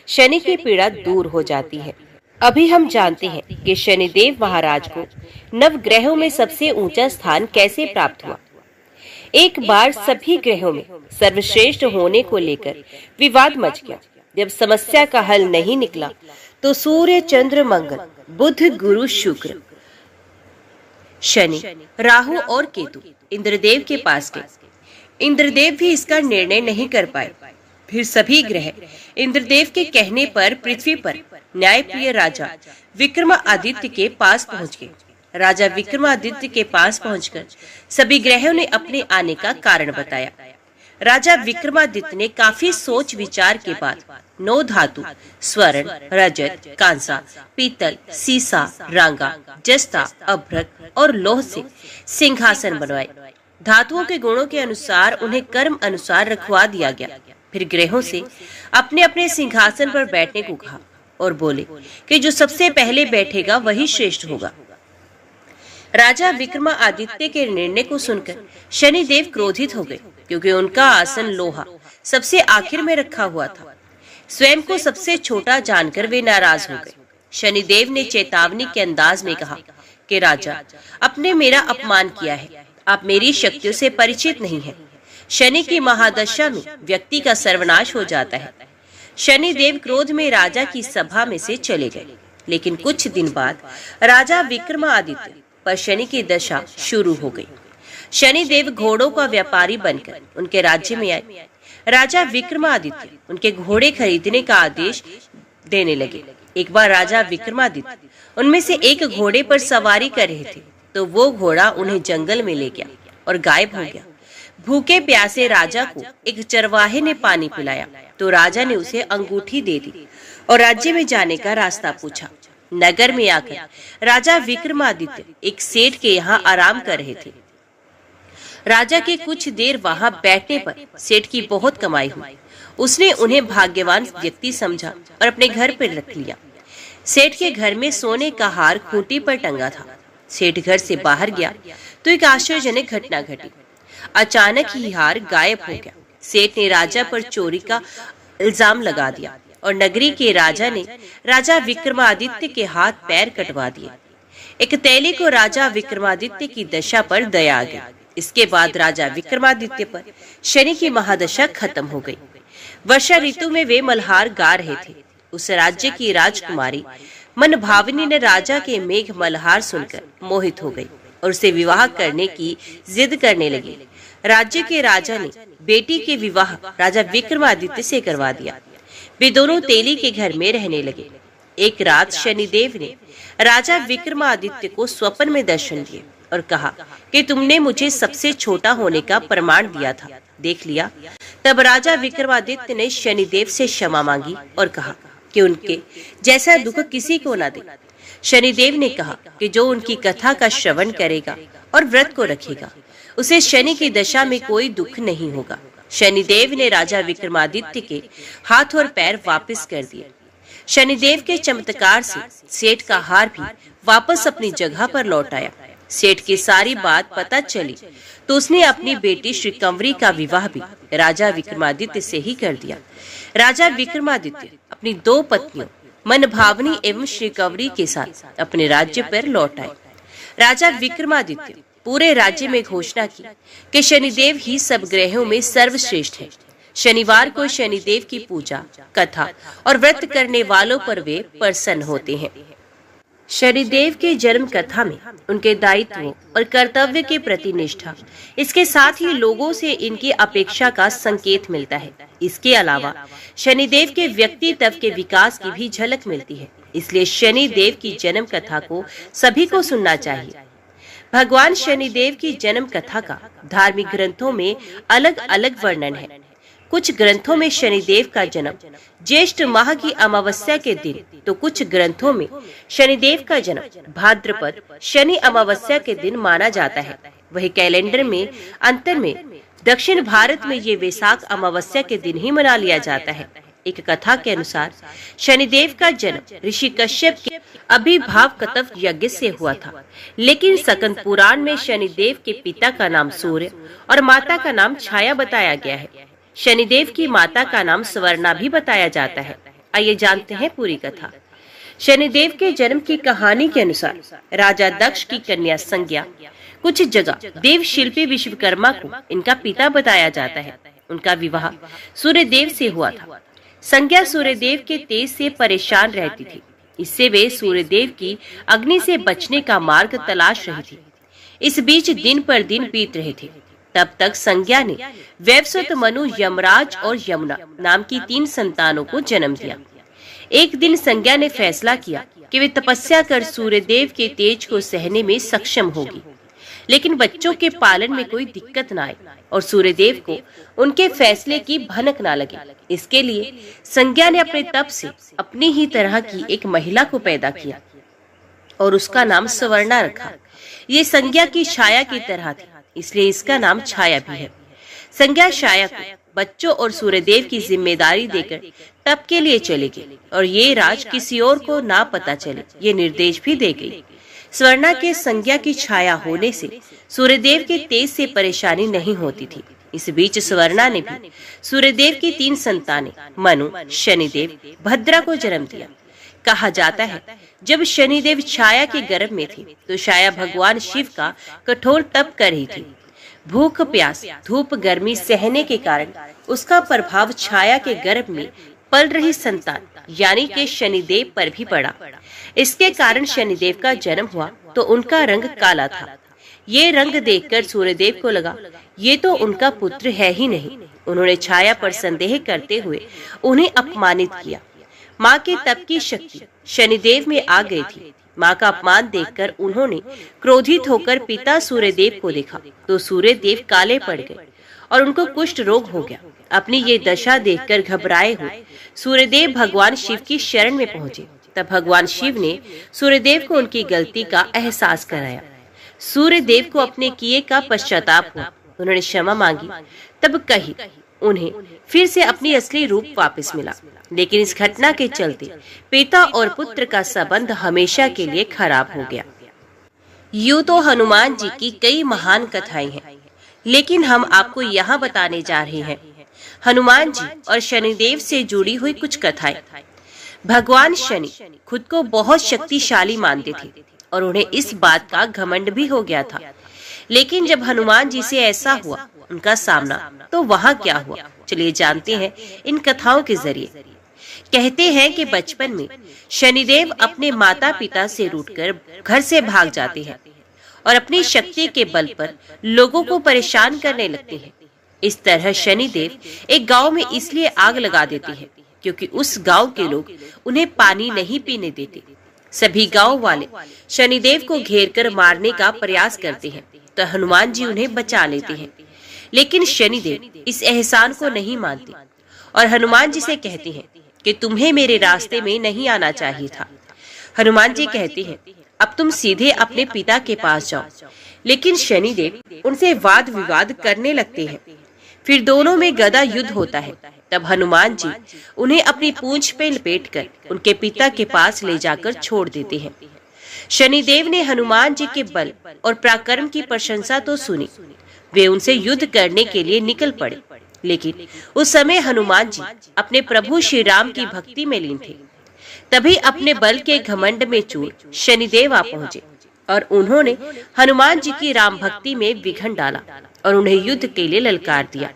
शनि की पीड़ा दूर हो जाती है। अभी हम जानते हैं कि शनिदेव महाराज को नवग्रहों में सबसे ऊंचा स्थान कैसे प्राप्त हुआ। एक बार सभी ग्रहों में सर्वश्रेष्ठ होने को लेकर विवाद मच गया। जब समस्या का हल नहीं निकला तो सूर्य, चंद्र, मंगल, बुध, गुरु, शुक्र, शनि, राहु और केतु इंद्रदेव के पास गए। इंद्रदेव भी इसका निर्णय नहीं कर पाए। फिर सभी ग्रह इंद्रदेव के कहने पर पृथ्वी पर न्यायप्रिय राजा विक्रमादित्य के पास पहुंच गए। राजा विक्रमादित्य के पास पहुंचकर सभी ग्रहों ने अपने आने का कारण बताया। राजा विक्रमादित्य ने काफी सोच विचार के बाद 9 धातु स्वर्ण, रजत, कांसा, पीतल, सीसा, रांगा, जस्ता, अभ्रक और लोह से सिंहासन बनवाए। धातुओं के गुणों के अनुसार उन्हें कर्म अनुसार रखवा दिया गया। फिर ग्रहों से अपने अपने सिंहासन पर बैठने को कहा और बोले कि जो सबसे पहले बैठेगा वही श्रेष्ठ होगा। राजा विक्रमादित्य के निर्णय को सुनकर शनिदेव क्रोधित हो गए, क्योंकि उनका आसन लोहा सबसे आखिर में रखा हुआ था। स्वयं को सबसे छोटा जानकर वे नाराज हो गए। शनिदेव ने चेतावनी के अंदाज में कहा कि राजा, आपने मेरा अपमान किया है। आप मेरी शक्तियों से परिचित नहीं हैं। शनि की महादशा में व्यक्ति का सर्वनाश हो जाता है। शनिदेव क्रोध में राजा की सभा में से चले गए। लेकिन कुछ दिन बाद राजा विक्रमादित्य पर शनि की दशा शुरू हो गई। शनिदेव घोड़ों का व्यापारी बनकर उनके राज्य में आए। राजा विक्रमादित्य उनके घोड़े खरीदने का आदेश देने लगे। एक बार राजा विक्रमादित्य उनमें से एक घोड़े पर सवारी कर रहे थे तो वो घोड़ा उन्हें जंगल में ले गया और गायब हो गया। भूखे प्यासे राजा को एक चरवाहे ने पानी पिलाया तो राजा ने उसे अंगूठी दे दी और राज्य में जाने का रास्ता पूछा। नगर में आकर राजा विक्रमादित्य एक सेठ के यहाँ आराम कर रहे थे। राजा के कुछ देर वहां बैठने पर सेठ की बहुत कमाई हुई। उसने उन्हें भाग्यवान व्यक्ति समझा और अपने घर पर रख लिया। सेठ के घर में सोने का हार खूंटी पर टंगा था। सेठ घर से बाहर गया तो एक आश्चर्यजनक घटना घटी। अचानक ही हार गायब हो गया। सेठ ने राजा पर चोरी का इल्जाम लगा दिया और नगरी के राजा ने राजा विक्रमादित्य के हाथ पैर कटवा दिए। एक तेली को राजा विक्रमादित्य की दशा पर दया आ गई। इसके बाद राजा विक्रमादित्य पर शनि की महादशा खत्म हो गई। वर्षा ऋतु में वे मल्हार गा रहे थे। उस राज्य की राजकुमारी मनभावनी ने राजा के मेघ मल्हार सुनकर मोहित हो गई और उसे विवाह करने की जिद करने लगी। राज्य के राजा ने बेटी के विवाह राजा विक्रमादित्य से करवा दिया। वे दोनों तेली के घर में रहने लगे। एक रात शनिदेव ने राजा विक्रमादित्य को स्वप्न में दर्शन दिए और कहा कि तुमने मुझे सबसे छोटा होने का प्रमाण दिया था, देख लिया। तब राजा विक्रमादित्य ने शनिदेव से क्षमा मांगी और कहा कि उनके जैसा दुख किसी को न दे। शनिदेव ने कहा कि जो उनकी कथा का श्रवण करेगा और व्रत को रखेगा उसे शनि की दशा में कोई दुख नहीं होगा। शनिदेव ने राजा विक्रमादित्य के हाथ और पैर वापस कर दिए। शनिदेव के चमत्कार से सेठ का हार भी वापस अपनी जगह पर लौट आया। सेठ की सारी बात पता चली तो उसने अपनी बेटी श्रीकंवरी का विवाह भी राजा विक्रमादित्य से ही कर दिया। राजा विक्रमादित्य अपनी 2 पत्नियों मनभावनी एवं श्रीकंवरी के साथ अपने राज्य पर लौट आए। राजा विक्रमादित्य पूरे राज्य में घोषणा की कि शनिदेव ही सब ग्रहों में सर्वश्रेष्ठ है। शनिवार को शनिदेव की पूजा, कथा और व्रत करने वालों पर वे प्रसन्न होते हैं। शनिदेव के जन्म कथा में उनके दायित्वों और कर्तव्य के प्रति निष्ठा, इसके साथ ही लोगों से इनकी अपेक्षा का संकेत मिलता है। इसके अलावा शनिदेव के व्यक्तित्व के विकास की भी झलक मिलती है। इसलिए शनिदेव की जन्म कथा को सभी को सुनना चाहिए। भगवान शनिदेव की जन्म कथा का धार्मिक ग्रंथों में अलग अलग वर्णन है। कुछ ग्रंथों में शनिदेव का जन्म ज्येष्ठ माह की अमावस्या के दिन, तो कुछ ग्रंथों में शनिदेव का जन्म भाद्रपद शनि अमावस्या के दिन माना जाता है। वही कैलेंडर में अंतर में दक्षिण भारत में ये वैशाख अमावस्या के दिन ही मना लिया जाता है। एक कथा के अनुसार शनिदेव का जन्म ऋषि कश्यप के अभिभाव कतव यज्ञ से हुआ था, लेकिन स्कंद पुराण में शनिदेव के पिता का नाम सूर्य और माता का नाम छाया बताया गया है। शनिदेव की माता का नाम स्वर्णा भी बताया जाता है। आइए जानते हैं पूरी कथा। शनिदेव के जन्म की कहानी के अनुसार राजा दक्ष की कन्या संज्ञा, कुछ जगह देव शिल्पी विश्वकर्मा को इनका पिता बताया जाता है। उनका विवाह सूर्यदेव से हुआ था। संज्ञा सूर्यदेव के तेज से परेशान रहती थी, इससे वे सूर्यदेव की अग्नि से बचने का मार्ग तलाश रही थी। इस बीच दिन पर दिन बीत रहे थे। तब तक संज्ञा ने वैवस्वत, मनु, यमराज और यमुना नाम की 3 संतानों को जन्म दिया। एक दिन संज्ञा ने फैसला किया कि वे तपस्या कर सूर्यदेव के तेज को सहने में सक्षम होगी, लेकिन बच्चों के पालन में कोई दिक्कत न आए और सूर्यदेव को उनके फैसले की भनक न लगे। इसके लिए संज्ञा ने अपने तप से अपनी ही तरह की एक महिला को पैदा किया और उसका नाम स्वर्णा रखा। ये संज्ञा की छाया की तरह थी, इसलिए इसका नाम छाया भी है। संज्ञा छाया को बच्चों और सूर्यदेव की जिम्मेदारी देकर तप के लिए चली गई और ये राज किसी और को ना पता चले, ये निर्देश भी दे गई। स्वर्णा के संज्ञा की छाया होने से सूर्यदेव के तेज से परेशानी नहीं होती थी। इस बीच स्वर्णा ने भी सूर्यदेव की 3 संतानें मनु, शनिदेव, भद्रा को जन्म दिया। कहा जाता है जब शनिदेव छाया के गर्भ में थे तो छाया भगवान शिव का कठोर तप कर रही थी। भूख, प्यास, धूप, गर्मी सहने के कारण उसका प्रभाव छाया के गर्भ में पल रही संतान यानी कि शनिदेव पर भी पड़ा। इसके कारण शनिदेव का जन्म हुआ तो उनका रंग काला था। ये रंग देखकर सूर्यदेव को लगा ये तो उनका पुत्र है ही नहीं। उन्होंने छाया पर संदेह करते हुए उन्हें अपमानित किया। माँ के तप की शक्ति शनिदेव में आ गई थी। माँ का अपमान देखकर उन्होंने क्रोधित होकर पिता सूर्यदेव को देखा तो सूर्यदेव काले पड़ गए और उनको कुष्ठ रोग हो गया। अपनी ये दशा देखकर घबराए हुए सूर्यदेव भगवान शिव की शरण में पहुंचे। तब भगवान शिव ने सूर्यदेव को उनकी गलती का एहसास कराया। सूर्यदेव को अपने किए का पश्चाताप हुआ। उन्होंने क्षमा मांगी। तब कही उन्हें फिर से अपनी असली रूप वापस मिला, लेकिन इस घटना के चलते पिता और पुत्र का संबंध हमेशा के लिए खराब हो गया। यूं तो हनुमान जी की कई महान कथाएं हैं, लेकिन हम आपको यहाँ बताने जा रहे हैं हनुमान जी और शनिदेव से जुड़ी हुई कुछ कथाएं। भगवान शनि खुद को बहुत शक्तिशाली मानते थे और उन्हें इस बात का घमंड भी हो गया था। लेकिन जब हनुमान जी से ऐसा हुआ उनका सामना, तो वहाँ क्या हुआ, चलिए जानते हैं इन कथाओं के जरिए। कहते हैं कि बचपन में शनिदेव अपने माता पिता से रूठकर घर से भाग जाते हैं और अपनी शक्ति के बल पर लोगों को परेशान करने लगते हैं। इस तरह शनिदेव एक गांव में इसलिए आग लगा देते हैं क्योंकि उस गांव के लोग उन्हें पानी नहीं पीने देते। सभी गांव वाले शनिदेव को घेरकर मारने का प्रयास करते हैं तो हनुमान जी उन्हें बचा लेते हैं, लेकिन शनिदेव इस एहसान को नहीं मानते और हनुमान जी से कहते हैं कि तुम्हें मेरे रास्ते में नहीं आना चाहिए था। हनुमान जी कहते हैं अब तुम सीधे अपने पिता के पास जाओ, लेकिन शनिदेव उनसे वाद विवाद करने लगते हैं। फिर दोनों में गदा युद्ध होता है। तब हनुमान जी उन्हें अपनी पूंछ पे लपेटकर उनके पिता के पास ले जाकर छोड़ देते हैं। शनिदेव ने हनुमान जी के बल और पराक्रम की प्रशंसा तो सुनी, वे उनसे युद्ध करने के लिए निकल पड़े, लेकिन उस समय हनुमान जी अपने प्रभु श्री राम की भक्ति में लीन थे। तभी अपने बल के घमंड में चूर शनिदेव आ पहुंचे और उन्होंने हनुमान जी की राम भक्ति में विघन डाला और उन्हें युद्ध के लिए ललकार दिया।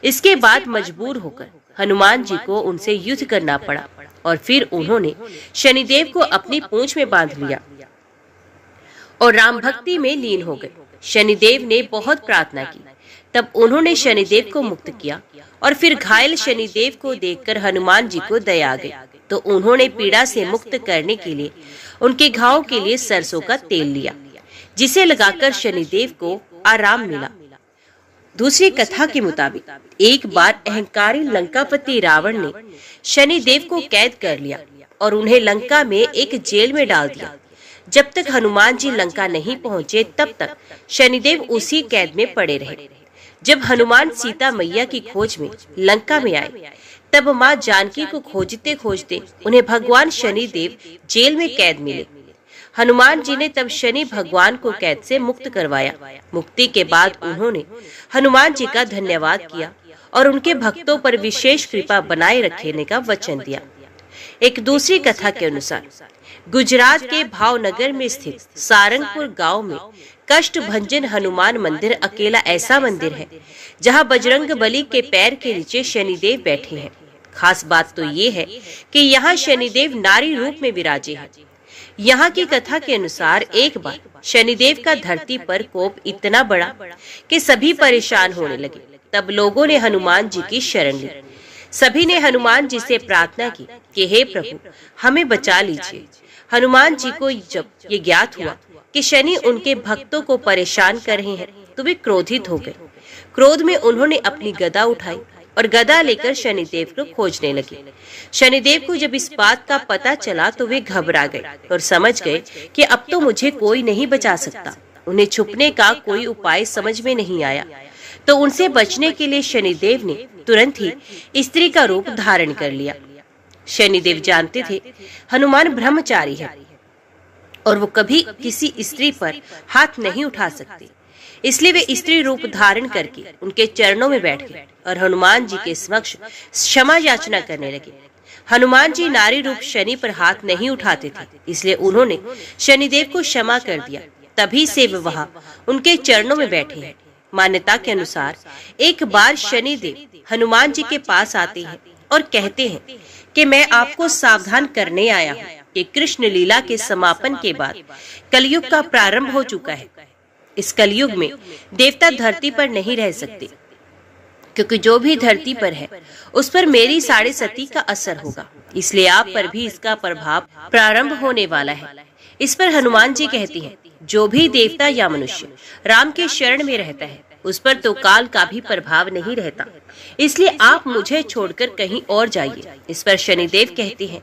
इसके बाद मजबूर होकर हनुमान जी को उनसे युद्ध करना पड़ा और फिर उन्होंने शनिदेव को अपनी पूंछ में बांध लिया और राम भक्ति में लीन हो गए। शनिदेव ने बहुत प्रार्थना की, तब उन्होंने शनिदेव को मुक्त किया और फिर घायल शनिदेव को देखकर हनुमान जी को दया आ गई, तो उन्होंने पीड़ा से मुक्त करने के लिए उनके घाव के लिए सरसों का तेल लिया, जिसे लगाकर शनिदेव को आराम मिला। दूसरी कथा के मुताबिक एक बार अहंकारी लंकापति रावण ने शनिदेव को कैद कर लिया और उन्हें लंका में एक जेल में डाल दिया। जब तक हनुमान जी लंका नहीं पहुंचे तब तक शनिदेव उसी कैद में पड़े रहे। जब हनुमान सीता मैया की खोज में लंका में आए, तब माँ जानकी को खोजते खोजते उन्हें भगवान शनिदेव जेल में कैद मिले। हनुमान जी ने तब शनि भगवान को कैद से मुक्त करवाया। मुक्ति के बाद उन्होंने हनुमान जी का धन्यवाद किया और उनके भक्तों पर विशेष कृपा बनाए रखने का वचन दिया। एक दूसरी कथा के अनुसार गुजरात के भावनगर में स्थित सारंगपुर गांव में कष्टभंजन हनुमान मंदिर अकेला ऐसा मंदिर है जहां बजरंग बली के पैर के नीचे शनिदेव बैठे हैं। खास बात तो ये है कि यहाँ शनिदेव नारी रूप में विराजे हैं। यहाँ की कथा के अनुसार एक बार शनिदेव का धरती पर कोप इतना बड़ा कि सभी परेशान होने लगे। तब लोगों ने हनुमान जी की शरण ली। सभी ने हनुमान जी से प्रार्थना की कि हे प्रभु, हमें बचा लीजिए। हनुमान जी को जब ये ज्ञात हुआ कि शनि उनके भक्तों को परेशान कर रहे हैं, तो वे क्रोधित हो गए। क्रोध में उन्होंने अपनी गदा उठाई और गदा लेकर शनिदेव को खोजने लगे। शनिदेव को जब इस बात का पता चला तो वे घबरा गए और समझ गए कि अब तो मुझे कोई नहीं बचा सकता। उन्हें छुपने का कोई उपाय समझ में नहीं आया, तो उनसे बचने के लिए शनिदेव ने तुरंत ही स्त्री का रूप धारण कर लिया। शनिदेव जानते थे हनुमान ब्रह्मचारी है और वो कभी किसी स्त्री पर हाथ नहीं उठा सकते, इसलिए वे स्त्री रूप धारण करके उनके चरणों में बैठ गए और हनुमान जी के समक्ष क्षमा याचना करने लगे। हनुमान जी नारी रूप शनि पर हाथ नहीं उठाते थे, इसलिए उन्होंने शनिदेव को क्षमा कर दिया। तभी से वे वहां उनके चरणों में बैठे हैं। मान्यता के अनुसार एक बार शनिदेव हनुमान जी के पास आते हैं और कहते हैं कि मैं आपको सावधान करने आया हूँ कि कृष्ण लीला के समापन के बाद कलयुग का प्रारंभ हो चुका है। इस कलयुग में देवता धरती पर नहीं रह सकते, क्योंकि जो भी धरती पर है उस पर मेरी साढ़े सती का असर होगा, इसलिए आप पर भी इसका प्रभाव प्रारंभ होने वाला है। इस पर हनुमान जी कहती हैं, जो भी देवता या मनुष्य राम के शरण में रहता है उस पर तो काल का भी प्रभाव नहीं रहता, इसलिए आप मुझे छोड़कर कहीं और जाइए। इस पर शनिदेव कहते हैं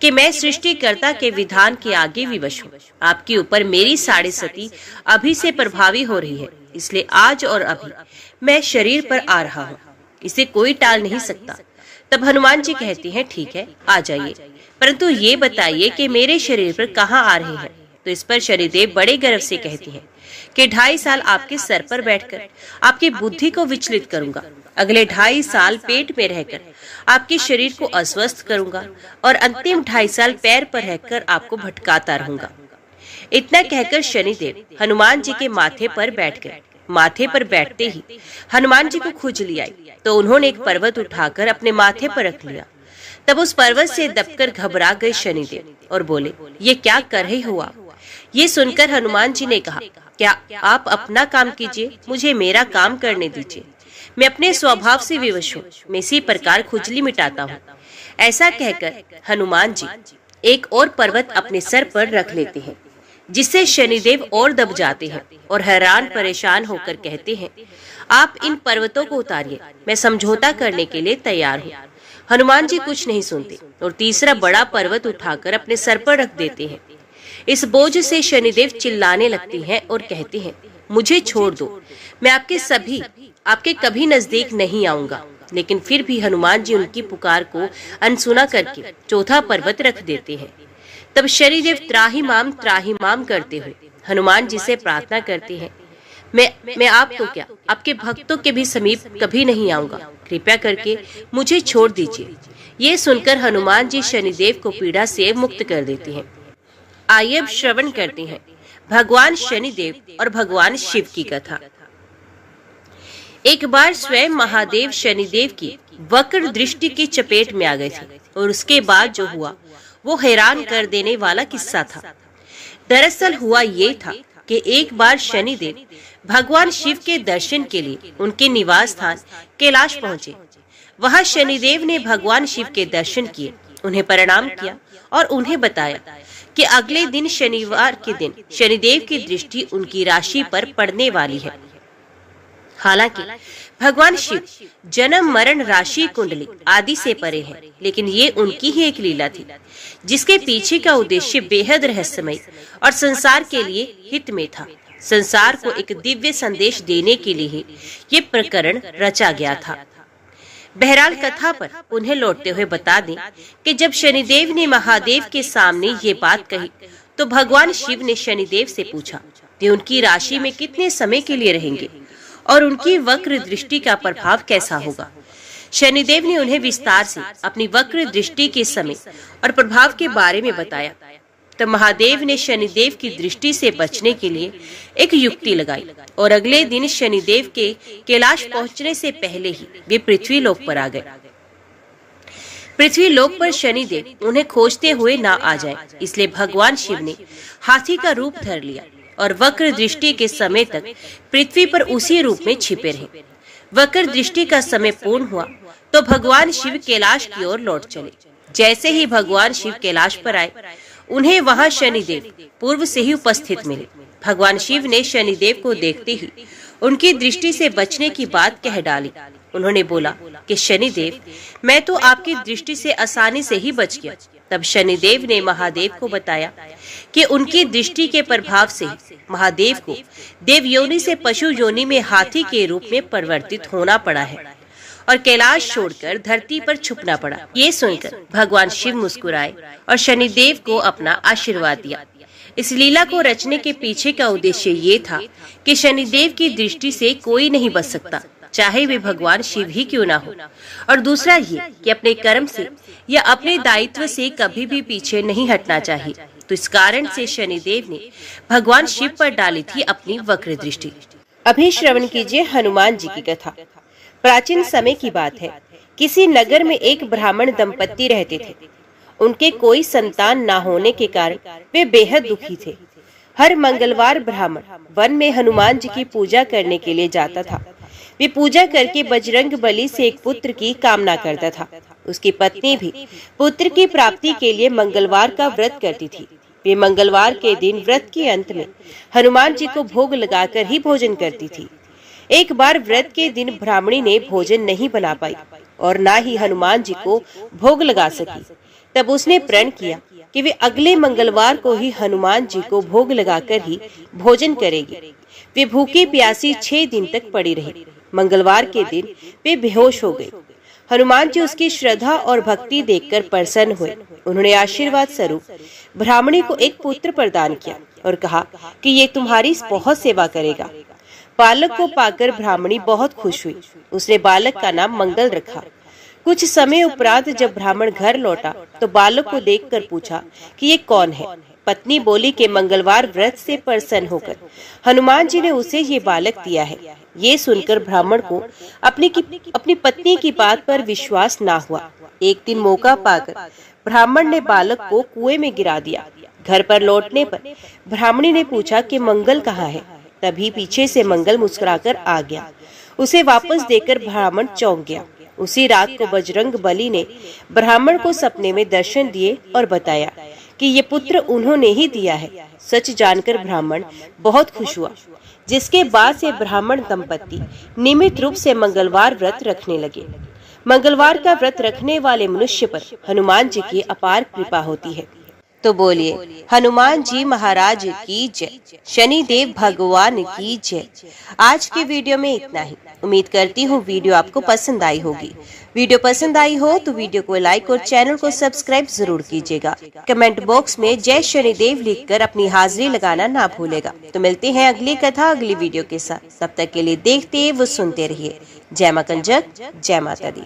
कि मैं सृष्टिकर्ता के विधान के आगे विवश हूँ। आपके ऊपर मेरी साढ़े सती अभी से प्रभावी हो रही है, इसलिए आज और अभी मैं शरीर पर आ रहा हूँ, इसे कोई टाल नहीं सकता। तब हनुमान जी कहते हैं, ठीक है, आ जाइए, परंतु ये बताइए कि मेरे शरीर पर कहाँ आ रहे हैं। तो इस पर शनिदेव बड़े गर्व से कहते हैं कि 2.5 साल आपके सर पर बैठकर आपकी बुद्धि को विचलित करूंगा, अगले 2.5 साल पेट में रहकर आपके शरीर को अस्वस्थ करूंगा और अंतिम 2.5 साल पैर पर रहकर आपको भटकाता रहूंगा। इतना कहकर शनिदेव हनुमान जी के माथे पर बैठ गए। माथे पर बैठते ही हनुमान जी को खुजली आई, तो उन्होंने एक पर्वत उठाकर अपने माथे पर रख लिया। तब उस पर्वत से दबकर घबरा गए शनिदेव और बोले, ये क्या कर रहे हो आप? ये सुनकर हनुमान जी ने कहा, क्या आप अपना काम कीजिए, मुझे मेरा काम करने दीजिए। मैं अपने स्वभाव से विवश हूँ, मैं इसी प्रकार खुजली मिटाता हूँ। ऐसा कहकर हनुमान जी एक और पर्वत अपने सर पर रख लेते हैं, जिससे शनिदेव और दब जाते हैं और हैरान परेशान होकर कहते हैं, आप इन पर्वतों को उतारिए, मैं समझौता करने के लिए तैयार हूँ। हनुमान जी कुछ नहीं सुनते और तीसरा बड़ा पर्वत उठाकर अपने सर पर रख देते हैं। इस बोझ से शनिदेव चिल्लाने लगते हैं और कहते हैं, मुझे छोड़ दो, मैं आपके कभी नजदीक नहीं आऊंगा। लेकिन फिर भी हनुमान जी उनकी पुकार को अनसुना करके चौथा पर्वत रख देते हैं। तब शनिदेव त्राहिमाम करते हुए हनुमान जी से प्रार्थना करते हैं, मैं आपको क्या, आपके भक्तों के भी समीप कभी नहीं आऊंगा, कृपया करके मुझे छोड़ दीजिए। ये सुनकर हनुमान जी शनिदेव को पीड़ा से मुक्त कर देते हैं। आइए अब श्रवण करते हैं भगवान शनिदेव और भगवान शिव की कथा। एक बार स्वयं महादेव शनिदेव की वक्र दृष्टि की चपेट में आ गए थे और उसके बाद जो हुआ वो हैरान कर देने वाला किस्सा था। दरअसल हुआ ये था कि एक बार शनिदेव भगवान शिव के दर्शन के लिए उनके निवास स्थान कैलाश पहुंचे। वहां शनिदेव ने भगवान शिव के दर्शन किए, उन्हें प्रणाम किया और उन्हें बताया कि अगले दिन शनिवार के दिन शनिदेव की दृष्टि उनकी राशि पर पड़ने वाली है। हालांकि भगवान शिव जन्म मरण राशि कुंडली आदि से परे हैं, लेकिन ये उनकी ही एक लीला थी जिसके पीछे का उद्देश्य बेहद रहस्यमय और संसार के लिए हित में था। संसार को एक दिव्य संदेश देने के लिए ही ये प्रकरण रचा गया था। बहरहाल कथा पर उन्हें लौटते हुए बता दें कि जब शनिदेव ने महादेव के सामने ये बात कही तो भगवान शिव ने शनिदेव से पूछा कि उनकी राशि में कितने समय के लिए रहेंगे और उनकी वक्र दृष्टि का प्रभाव कैसा होगा। शनिदेव ने उन्हें विस्तार से अपनी वक्र दृष्टि के समय और प्रभाव के बारे में बताया। तब महादेव ने शनिदेव की दृष्टि से बचने के लिए एक युक्ति लगाई और अगले दिन शनिदेव के कैलाश पहुंचने से पहले ही वे पृथ्वी लोक पर आ गए। पृथ्वी लोक पर शनिदेव उन्हें खोजते हुए ना आ जाए, इसलिए भगवान शिव ने हाथी का रूप धर लिया और वक्र दृष्टि के समय तक पृथ्वी पर उसी रूप में छिपे रहे। वक्र दृष्टि का समय पूर्ण हुआ तो भगवान शिव कैलाश की ओर लौट चले। जैसे ही भगवान शिव कैलाश पर आए, उन्हें वहां शनिदेव पूर्व से ही उपस्थित मिले। भगवान शिव ने शनिदेव को देखते ही उनकी दृष्टि से बचने की बात कह डाली। उन्होंने बोला कि शनिदेव, मैं तो आपकी दृष्टि से आसानी से ही बच गया। तब शनिदेव ने महादेव को बताया कि उनकी दृष्टि के प्रभाव से महादेव को देव योनि से पशु योनि में हाथी के रूप में परिवर्तित होना पड़ा है और कैलाश छोड़कर धरती पर छुपना पड़ा। ये सुनकर भगवान शिव मुस्कुराए और शनिदेव को अपना आशीर्वाद दिया। इस लीला को रचने के पीछे का उद्देश्य ये था कि शनिदेव की दृष्टि से कोई नहीं बच सकता, चाहे वे भगवान शिव ही क्यों ना हो। और दूसरा ये कि अपने कर्म से या अपने दायित्व से कभी भी पीछे नहीं हटना चाहिए। तो इस कारण से शनिदेव ने भगवान शिव पर डाली थी अपनी वक्र दृष्टि। अभी श्रवण कीजिए हनुमान जी की कथा। प्राचीन समय की बात है। किसी नगर में एक ब्राह्मण दंपत्ति रहते थे। उनके कोई संतान ना होने के कारण वे बेहद दुखी थे। हर मंगलवार ब्राह्मण वन में हनुमान जी की पूजा करने के लिए जाता था। वे पूजा करके बजरंग बली से एक पुत्र की कामना करता था। उसकी पत्नी भी पुत्र की प्राप्ति के लिए मंगलवार का व्रत करती थी। वे मंगलवार के दिन व्रत के अंत में हनुमान जी को भोग लगाकर ही भोजन करती थी। एक बार व्रत के दिन ब्राह्मणी ने भोजन नहीं बना पाई और ना ही हनुमान जी को भोग लगा सकी। तब उसने प्रण किया कि वे अगले मंगलवार को ही हनुमान जी को भोग लगाकर ही भोजन करेगी। वे भूखी प्यासी 6 दिन तक पड़ी रही। मंगलवार के दिन वे बेहोश हो गई। हनुमान जी उसकी श्रद्धा और भक्ति देखकर प्रसन्न हुए। उन्होंने आशीर्वाद स्वरूप ब्राह्मणी को एक पुत्र प्रदान किया और कहा कि ये तुम्हारी बहुत सेवा करेगा। बालक को पाकर ब्राह्मणी बहुत खुश हुई। उसने बालक का नाम मंगल रखा। कुछ समय उपरांत जब ब्राह्मण घर लौटा तो बालक को देखकर पूछा कि ये कौन है। पत्नी बोली कि मंगलवार व्रत से प्रसन्न होकर हनुमान जी ने उसे ये बालक दिया है। ये सुनकर ब्राह्मण को अपनी पत्नी की बात पर विश्वास ना हुआ। एक दिन मौका पाकर ब्राह्मण ने बालक को कुएं में गिरा दिया। घर पर लौटने पर ब्राह्मणी ने पूछा कि मंगल कहाँ है। तभी पीछे से मंगल मुस्कुराकर आ गया। उसे वापस देकर ब्राह्मण चौंक गया। उसी रात को बजरंग बली ने ब्राह्मण को सपने में दर्शन दिए और बताया कि ये पुत्र उन्होंने ही दिया है। सच जानकर ब्राह्मण बहुत खुश हुआ, जिसके बाद से ब्राह्मण दंपत्ति नियमित रूप से मंगलवार व्रत रखने लगे। मंगलवार का व्रत रखने वाले मनुष्य पर हनुमान जी की अपार कृपा होती है। तो बोलिए हनुमान जी महाराज की जय, शनिदेव भगवान की जय। आज के वीडियो में इतना ही। उम्मीद करती हूँ वीडियो आपको पसंद आई होगी। वीडियो पसंद आई हो तो वीडियो को लाइक और चैनल को सब्सक्राइब जरूर कीजिएगा। कमेंट बॉक्स में जय शनिदेव लिखकर अपनी हाजिरी लगाना ना भूलेगा। तो मिलते हैं अगली कथा अगली वीडियो के साथ। तब तक के लिए देखते व सुनते रहिए। जय मां कंजक, जय माता दी।